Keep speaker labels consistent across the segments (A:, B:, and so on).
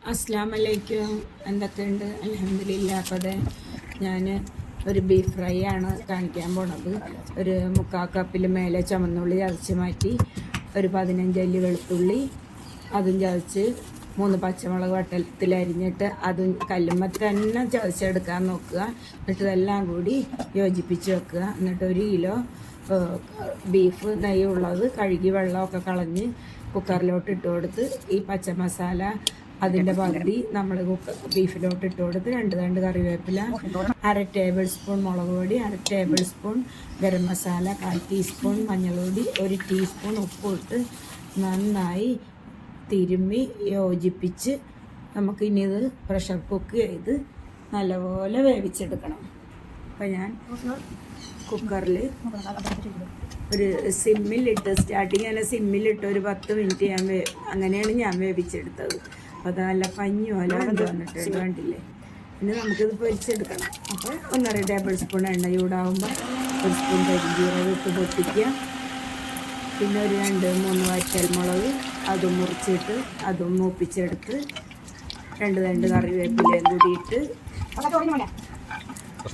A: അസ്സലാമലൈക്കും. എന്തൊക്കെയുണ്ട്? അൽഹംദുലില്ലാ. അപ്പോൾ ഞാൻ ഒരു ബീഫ് ഫ്രൈ ആണ് കാണിക്കാൻ പോണത്. ഒരു 3/4 കപ്പിൽ മേലെ ചുമന്നുള്ളി ചതച്ച് മാറ്റി, ഒരു 15 അല്ലി വെളുത്തുള്ളി അതും ചതച്ച്, 3 പച്ചമുളക് വട്ടത്തിൽ അരിഞ്ഞിട്ട് അതും കല്ലുമ്മ തന്നെ ചതച്ചെടുക്കാൻ നോക്കുക. എന്നിട്ട് ഇതെല്ലാം കൂടി യോജിപ്പിച്ച് വെക്കുക. എന്നിട്ട് 1 കിലോ ബീഫ് നെയ്യുള്ളത് കഴുകി വെള്ളമൊക്കെ കളഞ്ഞ് കുക്കറിലോട്ട് ഇട്ട് കൊടുത്ത്, ഈ പച്ച മസാല അതിൻ്റെ പകുതി നമ്മൾ ബീഫിലോട്ട് ഇട്ട് കൊടുത്ത്, 2 കറിവേപ്പില, 1/2 ടേബിൾ സ്പൂൺ മുളക് പൊടി, 1/2 table spoon garam masala, 1/4 teaspoon മഞ്ഞൾപ്പൊടി, 1 ടീസ്പൂൺ ഉപ്പ് ഇട്ട് നന്നായി തിരുമ്മി യോജിപ്പിച്ച് നമുക്കിനി ഇത് പ്രഷർ കുക്ക് ചെയ്ത് നല്ലപോലെ വേവിച്ചെടുക്കണം. അപ്പോൾ ഞാൻ കുക്കറിൽ ഒരു സിമ്മിലിട്ട്, സ്റ്റാർട്ടിങ് തന്നെ സിമ്മിലിട്ട് ഒരു 10 മിനിറ്റ് അങ്ങനെയാണ് ഞാൻ വേവിച്ചെടുത്തത്. അപ്പോൾ അത് നല്ല പഞ്ഞി പോലെ വന്നിട്ടുണ്ട്, കണ്ടില്ലേ? പിന്നെ നമുക്കിത് പൊരിച്ചെടുക്കണം. അപ്പോൾ 1.5 ടേബിൾ സ്പൂൺ എണ്ണ ചൂടാകുമ്പോൾ 1 സ്പൂൺ കരിഞ്ചീരകം ഇട്ട് പൊട്ടിക്കുക. പിന്നെ ഒരു 2-3 വറ്റൽമുളക് അതും മുറിച്ചിട്ട് അതും മൂപ്പിച്ചെടുത്ത്, 2 കറിവേപ്പിലയും കൂടിയിട്ട്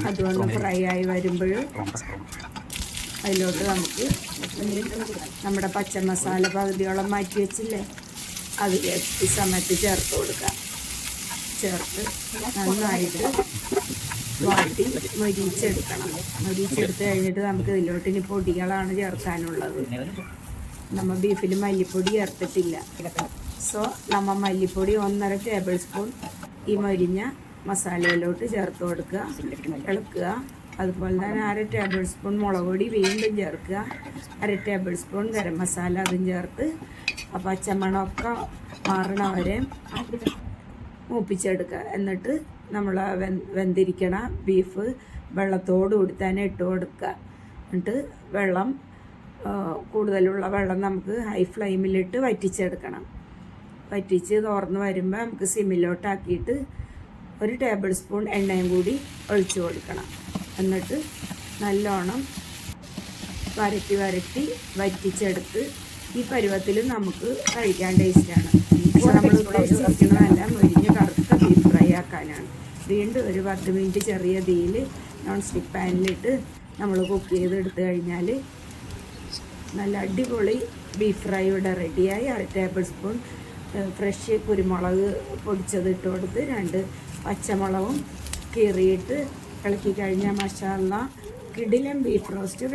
A: അതൊന്ന് ഫ്രൈ ആയി വരുമ്പോൾ അതിലോട്ട് നമുക്ക് നമ്മുടെ പച്ച മസാല പകുതിയോളം മാറ്റി വെച്ചില്ലേ, അത് ഈ സമയത്ത് ചേർത്ത് കൊടുക്കാം. ചേർത്ത് നന്നായിട്ട് വാട്ടി മൊരിച്ചെടുക്കണം. മൊരിച്ചെടുത്ത് കഴിഞ്ഞിട്ട് നമുക്ക് ഇതിലോട്ട് ഇനി പൊടികളാണ് ചേർക്കാനുള്ളത്. നമ്മൾ ബീഫിൽ മല്ലിപ്പൊടി ചേർത്തിട്ടില്ല. സോ നമ്മൾ മല്ലിപ്പൊടി 1.5 ടേബിൾ സ്പൂൺ ഈ മൊരിഞ്ഞ മസാലയിലോട്ട് ചേർത്ത് കൊടുക്കുക, ഇളക്കുക. അതുപോലെ തന്നെ 1/2 ടേബിൾ സ്പൂൺ മുളക് പൊടി വീണ്ടും ചേർക്കുക, 1/2 ടേബിൾ സ്പൂൺ ഗരം മസാല അതും ചേർത്ത് ആ പച്ചമണമൊക്കെ മാറണ വരെ മൂപ്പിച്ചെടുക്കുക. എന്നിട്ട് നമ്മൾ വെന്തിരിക്കണ ബീഫ് വെള്ളത്തോടുകൂടി തന്നെ ഇട്ട് കൊടുക്കുക. എന്നിട്ട് വെള്ളം കൂടുതലുള്ള വെള്ളം നമുക്ക് ഹൈ ഫ്ലെയിമിലിട്ട് വറ്റിച്ചെടുക്കണം. വറ്റിച്ച് തുറന്ന് വരുമ്പോൾ നമുക്ക് സിമ്മിലോട്ടാക്കിയിട്ട് 1 ടേബിൾ സ്പൂൺ എണ്ണയും കൂടി ഒഴിച്ചു കൊടുക്കണം. എന്നിട്ട് നല്ലോണം വരട്ടി വറ്റിച്ചെടുത്ത് ഈ പരുവത്തിൽ നമുക്ക് കഴിക്കാൻ ടേസ്റ്റാണ്. ഇപ്പോൾ നമ്മൾ ഉദ്ദേശിക്കുന്നതല്ല, മൊരിഞ്ഞ് കറുത്ത ബീഫ് ഫ്രൈ ആക്കാനാണ്. വീണ്ടും ഒരു 10 മിനിറ്റ് ചെറിയ തീയിൽ നോൺ സ്റ്റിക്ക് പാനിലിട്ട് നമ്മൾ കുക്ക് ചെയ്തെടുത്ത് കഴിഞ്ഞാൽ നല്ല അടിപൊളി ബീഫ് ഫ്രൈ ഇവിടെ റെഡിയായി. 1/2 ടേബിൾ സ്പൂൺ ഫ്രഷ് കുരുമുളക് പൊടിച്ചത് ഇട്ട് കൊടുത്ത്, 2 പച്ചമുളകും കീറിയിട്ട് ഇളക്കി കഴിഞ്ഞാൽ മാഷാ അല്ലാഹ് കിടിലൻ ബീഫ് റോസ്റ്റ്